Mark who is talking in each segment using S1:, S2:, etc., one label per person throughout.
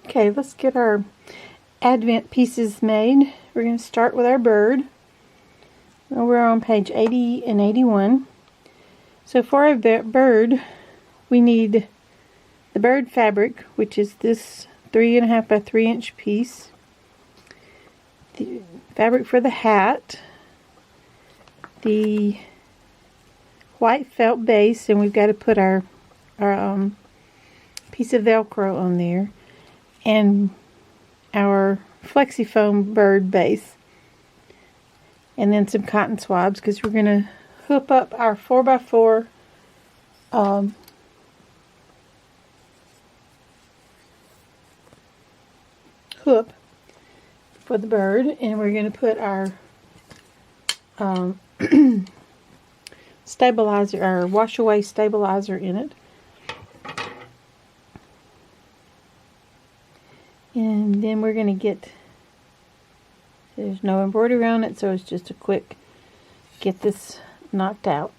S1: Okay, let's get our advent pieces made. We're going to start with our bird. We're on page 80 and 81. So for our bird, we need the bird fabric, which is this 3.5 by 3 inch piece. The fabric for the hat. The white felt base, and we've got to put our piece of Velcro on there. And our flexi foam bird base, and then some cotton swabs, because we're going to hook up our 4x4 hook for the bird, and we're going to put our stabilizer, our wash away stabilizer in it. And then we're going to get, there's no embroidery on it, so it's just a quick get this knocked out.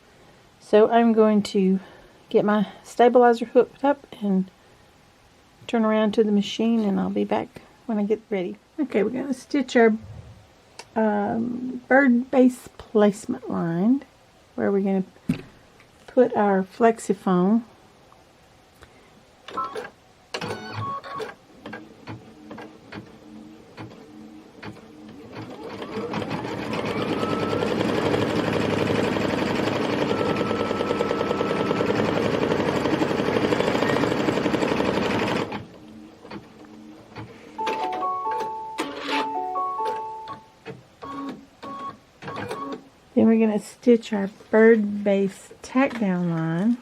S1: So I'm going to get my stabilizer hooked up and turn around to the machine, and I'll be back when I get ready. Okay, we're going to stitch our bird base placement line, where we're going to put our flexi foam. Then we're going to stitch our bird base tack down line.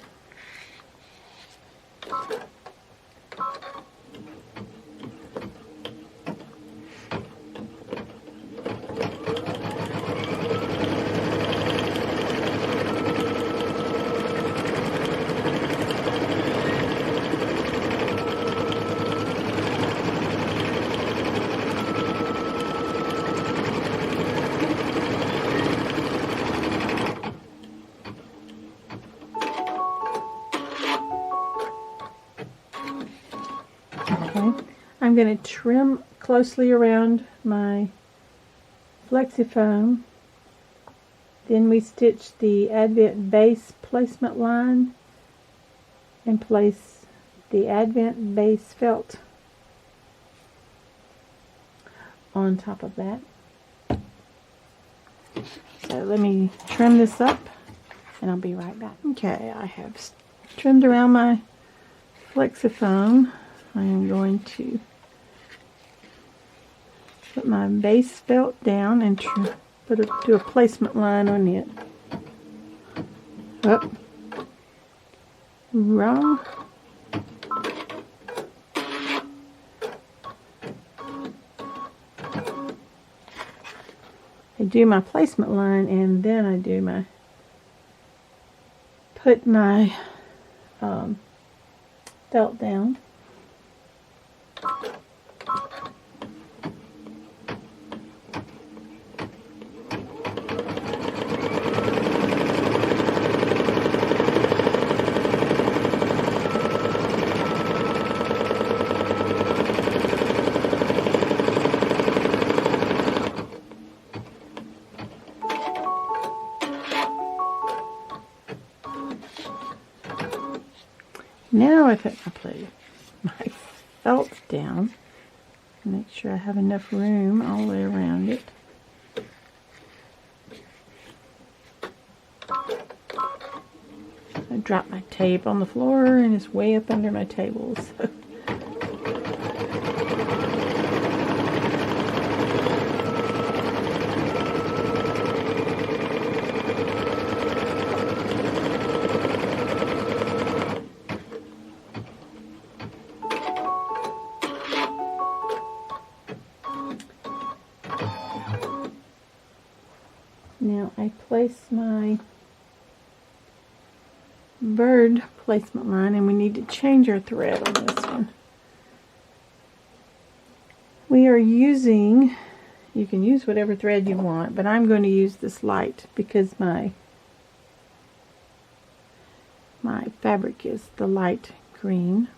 S1: I'm going to trim closely around my flexi foam. Then we stitch the advent base placement line and place the advent base felt on top of that. So let me trim this up and I'll be right back. Okay, I have trimmed around my flexi foam. I am going to put my base felt down and do a placement line on it. Up, wrong. I do my placement line, and then I do my put my felt down. Now I put my felt down. Make sure I have enough room all the way around it. I dropped my tape on the floor and it's way up under my table. So. Now I place my bird placement line, and we need to change our thread on this one. We are using, you can use whatever thread you want, but I'm going to use this light because my fabric is the light green.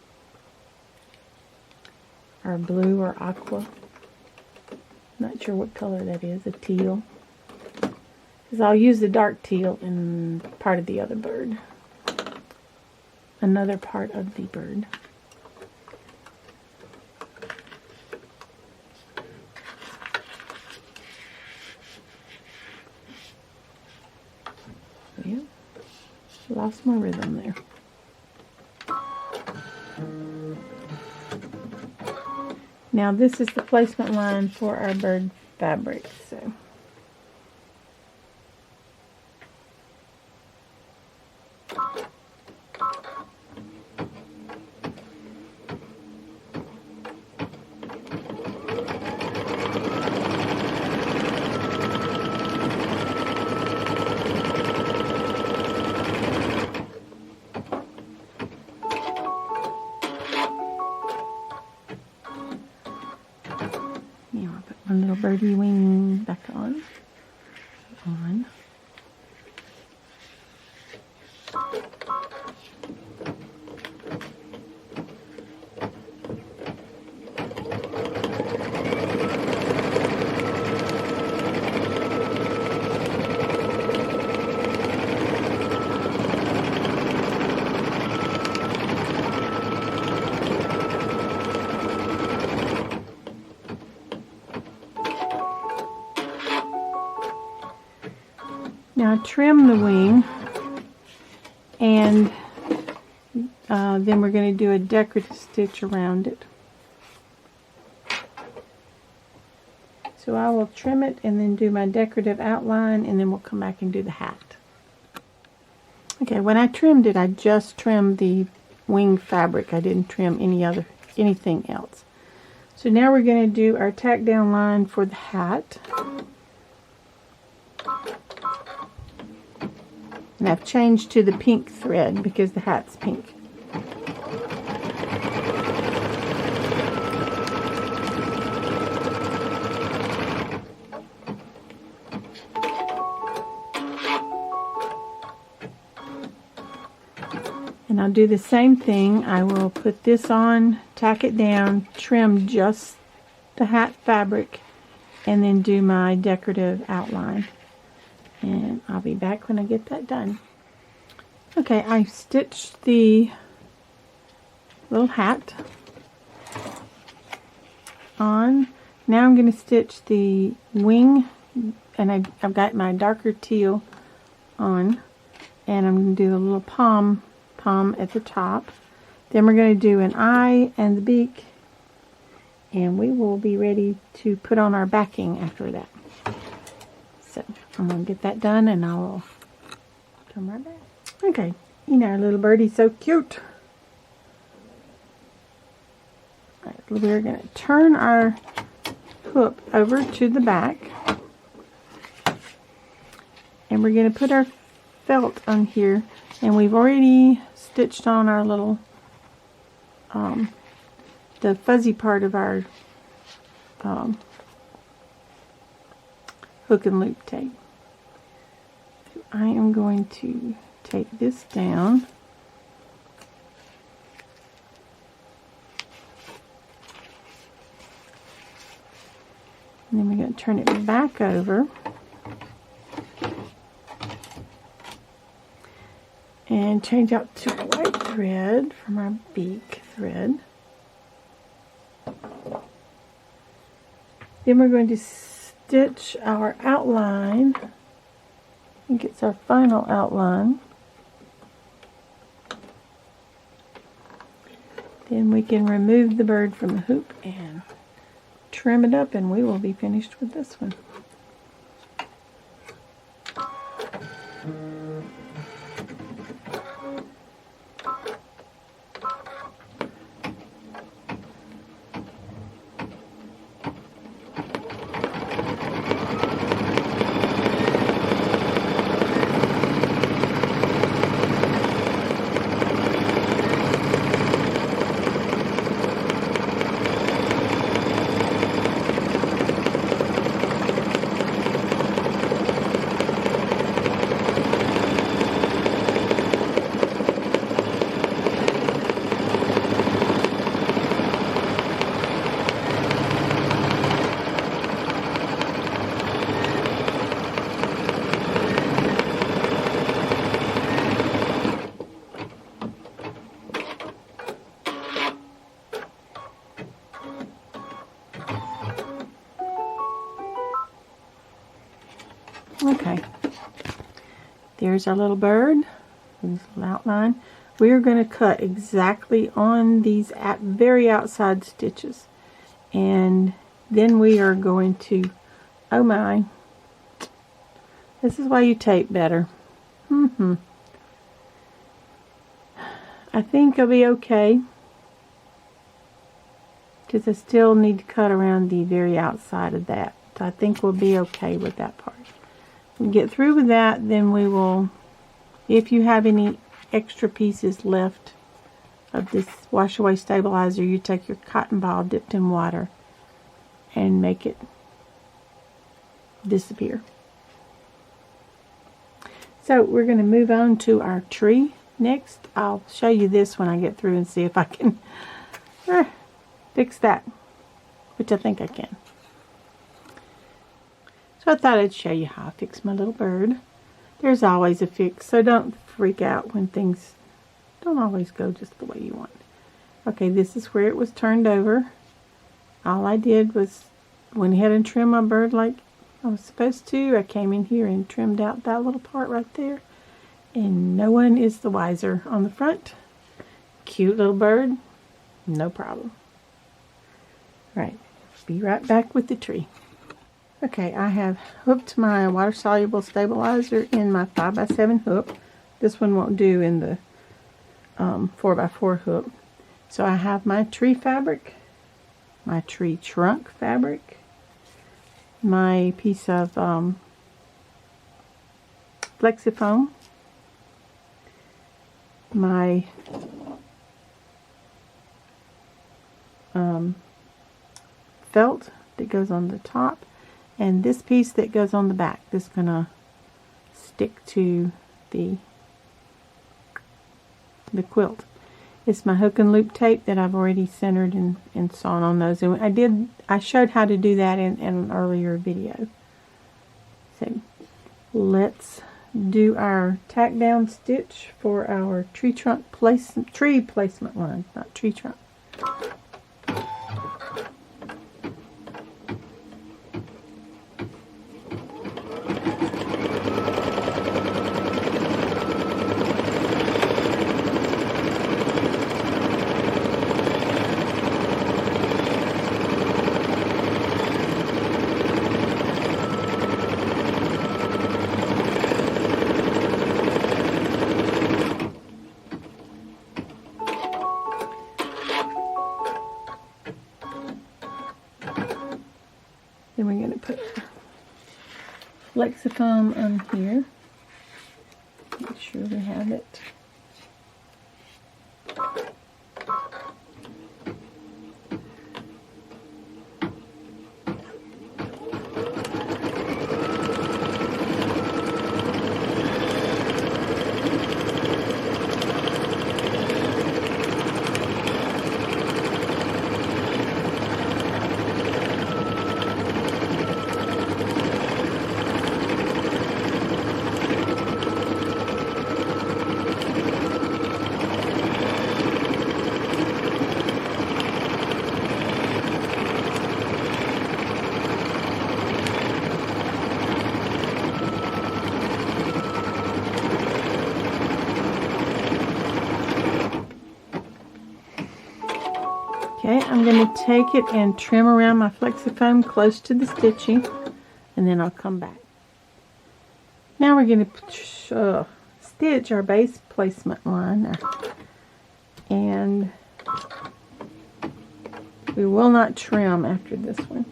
S1: or blue or aqua. Not sure what color that is, a teal. Because I'll use the dark teal in part of the other bird. Another part of the bird. Yeah, lost my rhythm there. Now this is the placement line for our bird fabric. So my little birdie wing back on. Now I trim the wing, and then we're going to do a decorative stitch around it. So I will trim it and then do my decorative outline, and then we'll come back and do the hat. Okay, when I trimmed it, I just trimmed the wing fabric. I didn't trim anything else. So now we're going to do our tack down line for the hat. And I've changed to the pink thread because the hat's pink. And I'll do the same thing. I will put this on, tack it down, trim just the hat fabric, and then do my decorative outline. And I'll be back when I get that done. Okay, I stitched the little hat on. Now I'm going to stitch the wing, and I've got my darker teal on, and I'm going to do a little pom at the top. Then we're going to do an eye and the beak, and we will be ready to put on our backing after that. So I'm going to get that done, and I'll come right back. Okay, you know, our little birdie's so cute. All right, we're going to turn our hook over to the back, and we're going to put our felt on here, and we've already stitched on our little the fuzzy part of our hook and loop tape. So I am going to take this down, and then we're going to turn it back over and change out to white thread from our beak thread. Then we're going to stitch our outline. I think it's our final outline. Then we can remove the bird from the hoop and trim it up, and we will be finished with this one. Okay, there's our little bird, his little outline. We're going to cut exactly on these very outside stitches, and then we are going to, oh my, this is why you tape better. I think I'll be okay, because I still need to cut around the very outside of that. So I think we'll be okay with that part. When we get through with that, then we will, if you have any extra pieces left of this wash away stabilizer, you take your cotton ball dipped in water and make it disappear. So we're going to move on to our tree next. I'll show you this when I get through and see if I can fix that, which I think I can. So I thought I'd show you how I fix my little bird. There's always a fix, so don't freak out when things don't always go just the way you want. Okay, this is where it was turned over. All I did was went ahead and trimmed my bird like I was supposed to. I came in here and trimmed out that little part right there, and no one is the wiser on the front. Cute little bird, no problem. Right, be right back with the tree. Okay, I have hooked my water-soluble stabilizer in my 5x7 hook. This one won't do in the 4x4 hook. So I have my tree fabric, my tree trunk fabric, my piece of Flexifoam, my felt that goes on the top, and this piece that goes on the back. This is going to stick to the quilt. It's my hook and loop tape that I've already centered and sewn on those. And I showed how to do that in an earlier video. So let's do our tack down stitch for our tree placement line, not tree trunk. Then we're going to put Flexifoam on here. Make sure we have it. Okay, I'm going to take it and trim around my Flexifoam close to the stitching, and then I'll come back. Now we're going to stitch our base placement line, and we will not trim after this one.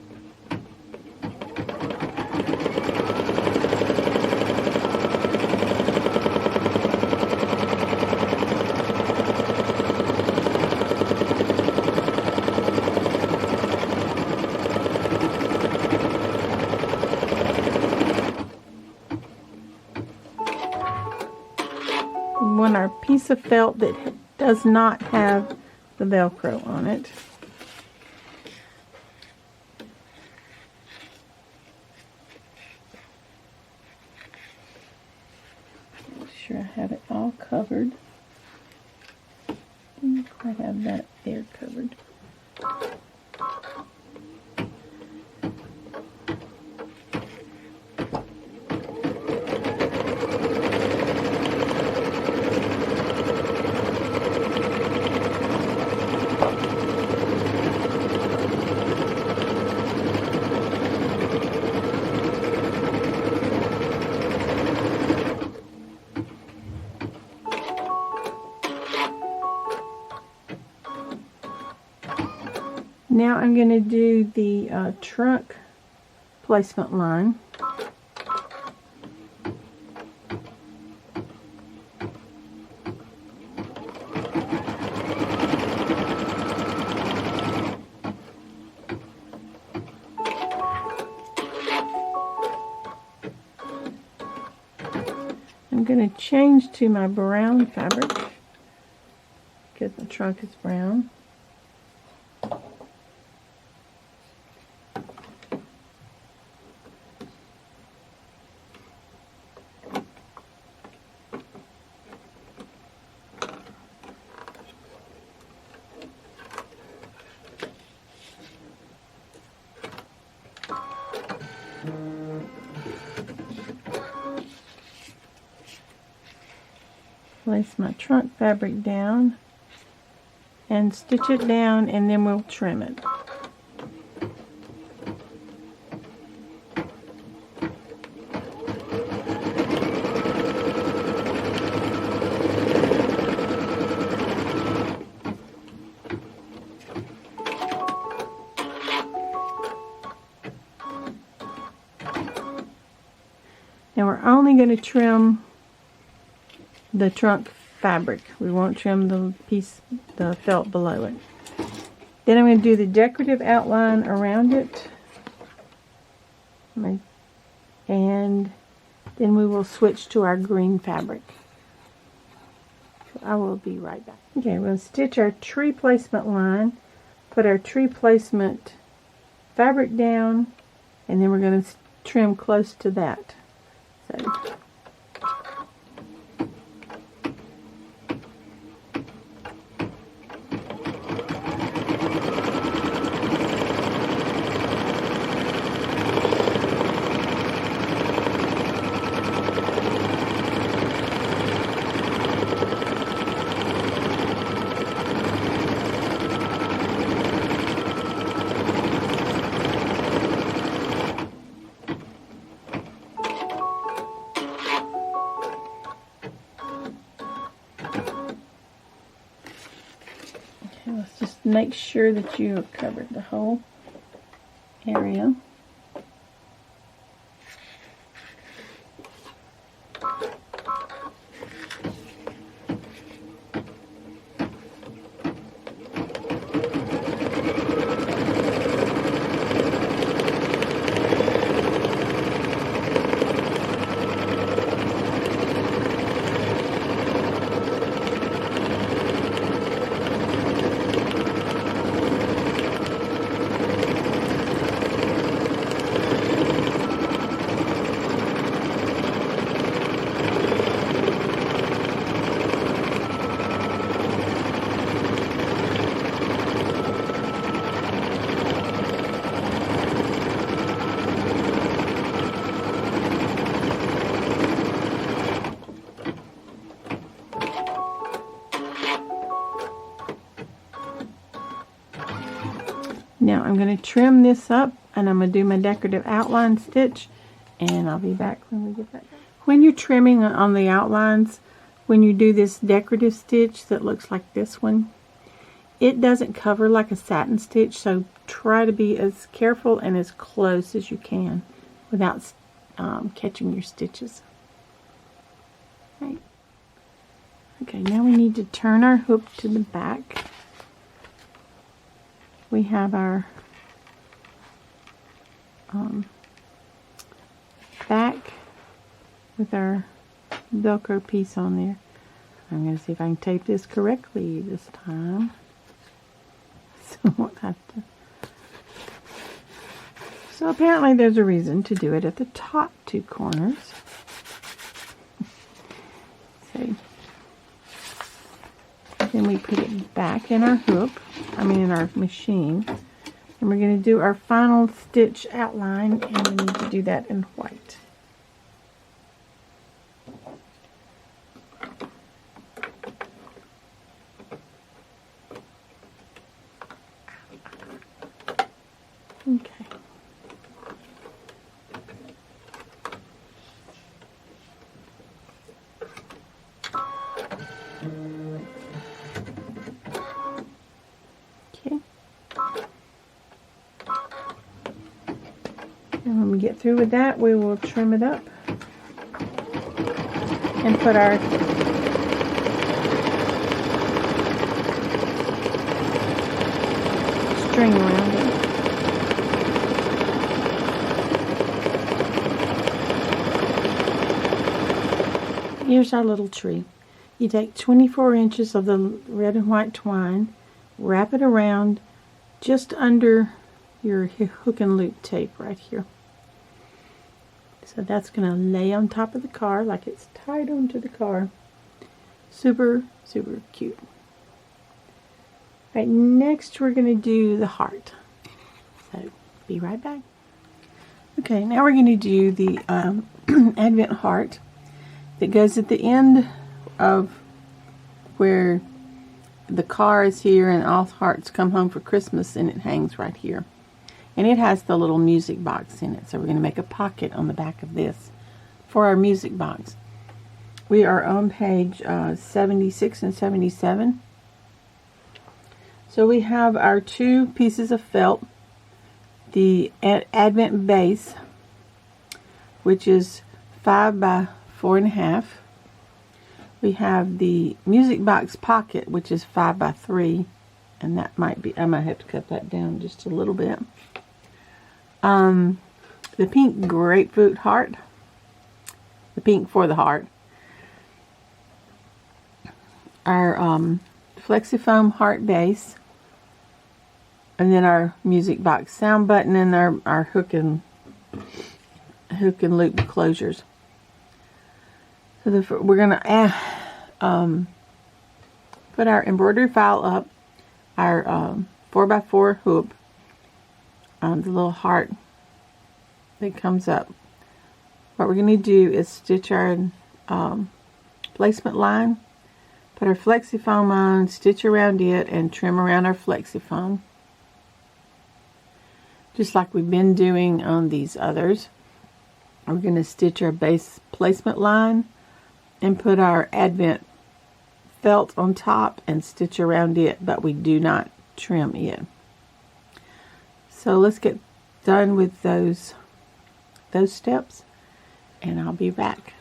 S1: We want our piece of felt that does not have the Velcro on it. Make sure I have it all covered. Didn't quite have that there covered. Now I'm going to do the trunk placement line. I'm going to change to my brown fabric because my trunk is brown. Place my trunk fabric down and stitch it down, and then we'll trim it. Now we're only going to trim the trunk fabric. We won't trim the piece, the felt below it. Then I'm going to do the decorative outline around it. And then we will switch to our green fabric. So I will be right back. Okay, we'll stitch our tree placement line, put our tree placement fabric down, and then we're going to trim close to that. So let's just make sure that you have covered the whole area. Now I'm going to trim this up, and I'm going to do my decorative outline stitch, and I'll be back when we get that done. When you're trimming on the outlines, when you do this decorative stitch that looks like this one, it doesn't cover like a satin stitch, so try to be as careful and as close as you can without catching your stitches. Right. Okay, now we need to turn our hook to the back. We have our back with our Velcro piece on there. I'm going to see if I can tape this correctly this time. So we'll have to. So apparently there's a reason to do it at the top two corners. See. Then we put it back in our hook, in our machine. And we're going to do our final stitch outline, and we need to do that in white. Okay. get through with that, we will trim it up and put our string around it. Here's our little tree. You take 24 inches of the red and white twine, wrap it around just under your hook and loop tape right here. So that's going to lay on top of the car like it's tied onto the car. Super, super cute. Right, next we're going to do the heart. So, be right back. Okay, now we're going to do the Advent heart that goes at the end of where the car is here and all hearts come home for Christmas, and it hangs right here. And it has the little music box in it, so we're going to make a pocket on the back of this for our music box. We are on page 76 and 77. So we have our 2 pieces of felt, the Advent base, which is 5 by 4.5. We have the music box pocket, which is 5 by 3, and that might be, I might have to cut that down just a little bit. The pink grapefruit heart, the pink for the heart. Our Flexifoam heart base, and then our music box sound button, and our hook and loop closures. So we're going to put our embroidery file up, our 4x4 hoop, the little heart that comes up. What we're going to do is stitch our placement line, put our Flexifoam on, stitch around it, and trim around our Flexifoam, just like we've been doing on these others. We're going to stitch our base placement line and put our Advent felt on top and stitch around it, but we do not trim it. So let's get done with those steps, and I'll be back.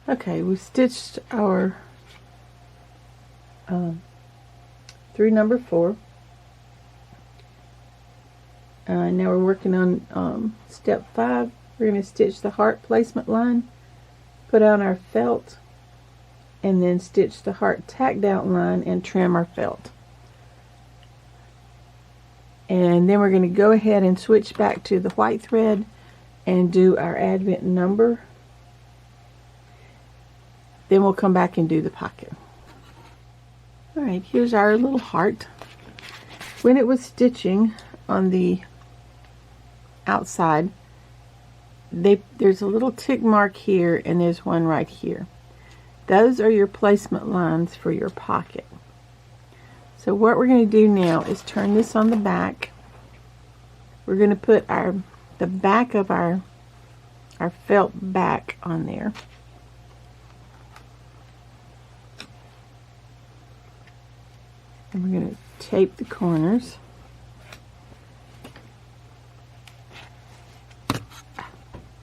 S1: Okay, we stitched our through number 4. Now we're working on step 5. We're going to stitch the heart placement line, put on our felt, and then stitch the heart tacked out line and trim our felt. And then we're going to go ahead and switch back to the white thread and do our Advent number. Then we'll come back and do the pocket. Alright, here's our little heart. When it was stitching on the outside, there's a little tick mark here, and there's one right here. Those are your placement lines for your pocket. So what we're going to do now is turn this on the back. We're going to put the back of our felt back on there. And we're going to tape the corners.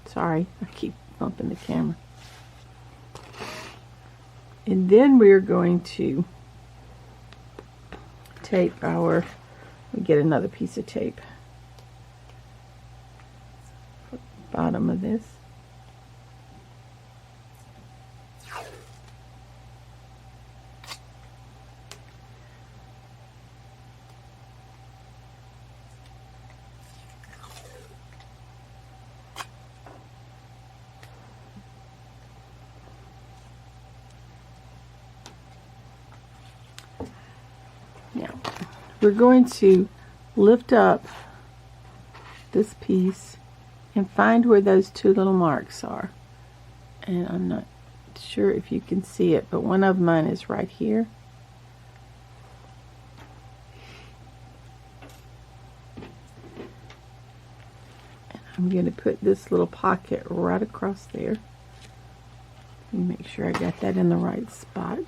S1: Sorry, I keep bumping the camera. And then we're going to tape our, we get another piece of tape, bottom of this. Now, we're going to lift up this piece and find where those 2 little marks are. And I'm not sure if you can see it, but one of mine is right here. And I'm going to put this little pocket right across there. Let me make sure I got that in the right spot.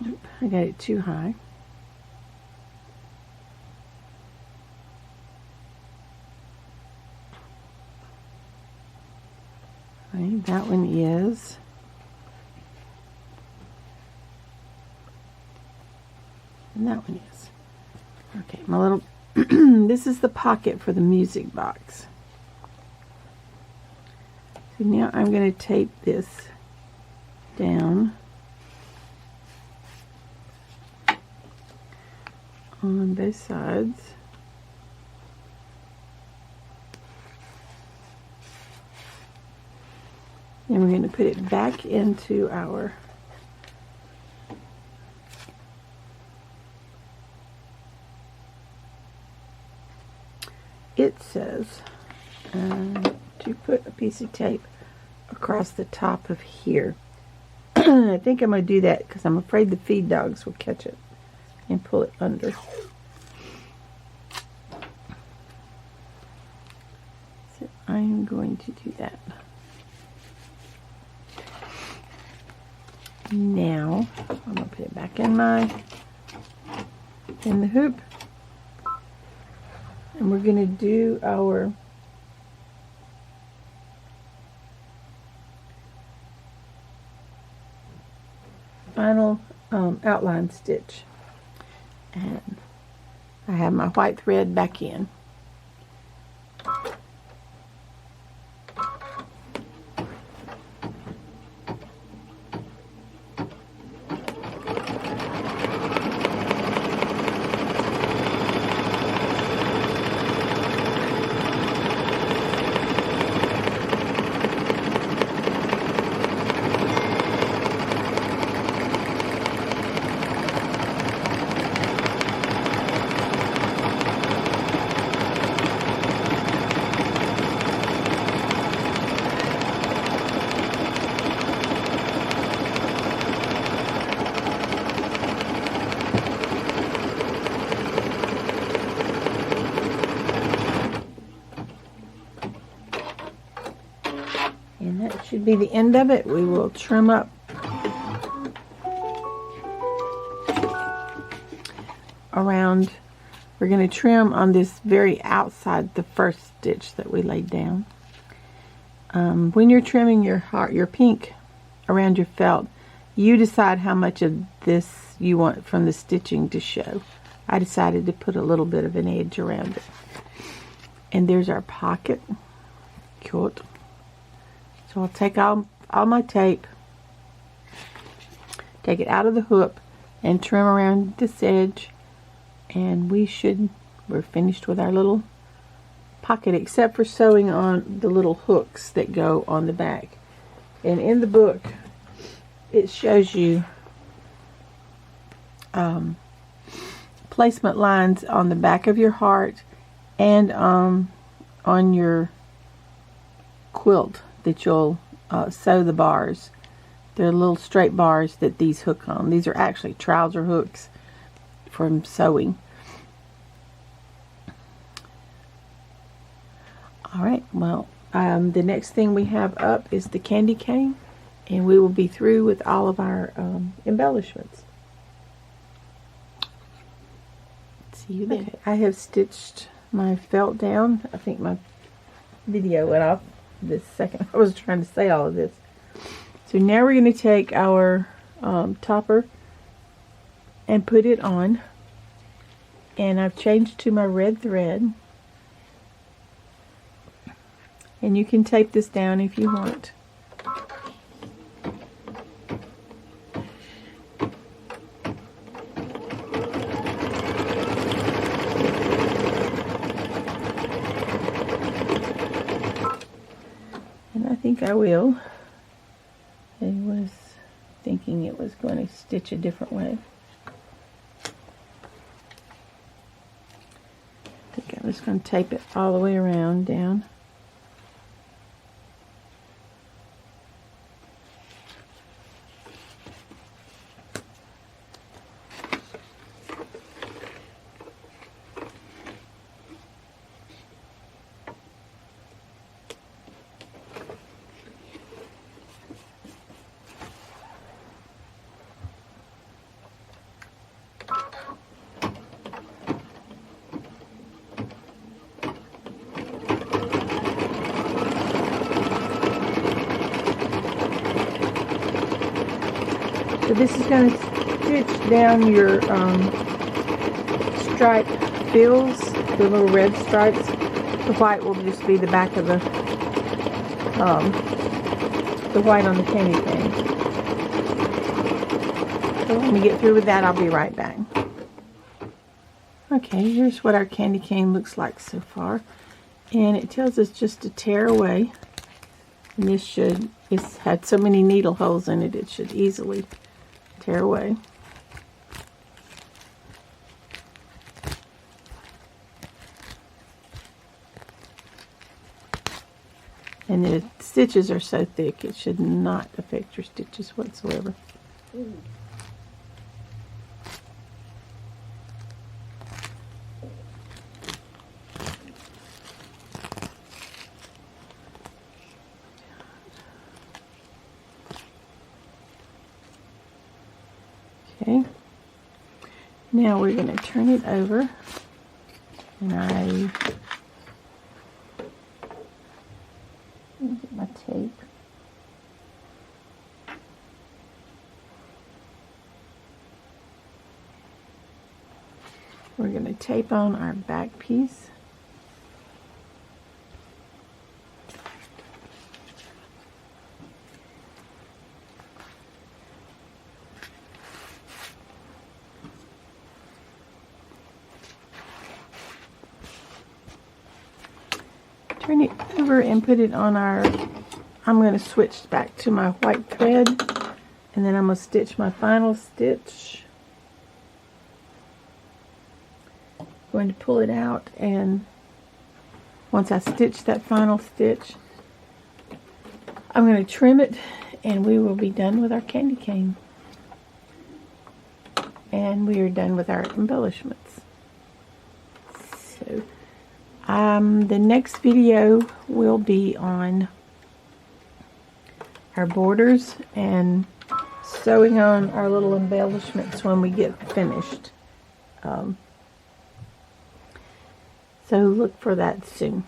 S1: Nope, I got it too high. Right, that one is. And that one is. Okay, my little, this is the pocket for the music box. So now I'm going to tape this down on both sides. And we're going to put it back into our it says to put a piece of tape across the top of here. I think I'm going to do that because I'm afraid the feed dogs will catch it and pull it under. So I'm going to do that. Now I'm going to put it back in the hoop. And we're going to do our final outline stitch. And I have my white thread back in. And that should be the end of it. We will trim up around. We're going to trim on this very outside, the first stitch that we laid down. When you're trimming your pink around your felt, you decide how much of this you want from the stitching to show. I decided to put a little bit of an edge around it. And there's our pocket. Cute. So I'll take all my tape, take it out of the hoop, and trim around this edge, and we're finished with our little pocket, except for sewing on the little hooks that go on the back. And in the book, it shows you placement lines on the back of your heart and on your quilt that you'll sew the bars. They're little straight bars that these hook on. These are actually trouser hooks from sewing. Alright, well, the next thing we have up is the candy cane, and we will be through with all of our embellishments. See you then. Okay, I have stitched my felt down. I think my video went off this second. I was trying to say all of this. So now we're going to take our topper and put it on. And I've changed to my red thread. And you can tape this down if you want. And I think I will. I was thinking it was going to stitch a different way. I think I was going to tape it all the way around down. So this is going to stitch down your stripe bills, the little red stripes. The white will just be the back of the white on the candy cane. So when we get through with that, I'll be right back. Okay, here's what our candy cane looks like so far. And it tells us just to tear away. And it's had so many needle holes in it, it should easily tear away. And the stitches are so thick, it should not affect your stitches whatsoever. Okay, now we're going to turn it over, and let me get my tape. We're going to tape on our back piece. Turn it over and put it on our, I'm going to switch back to my white thread, and then I'm going to stitch my final stitch. I'm going to pull it out, and once I stitch that final stitch, I'm going to trim it, and we will be done with our candy cane. And we are done with our embellishments. So the next video will be on our borders and sewing on our little embellishments when we get finished. So look for that soon.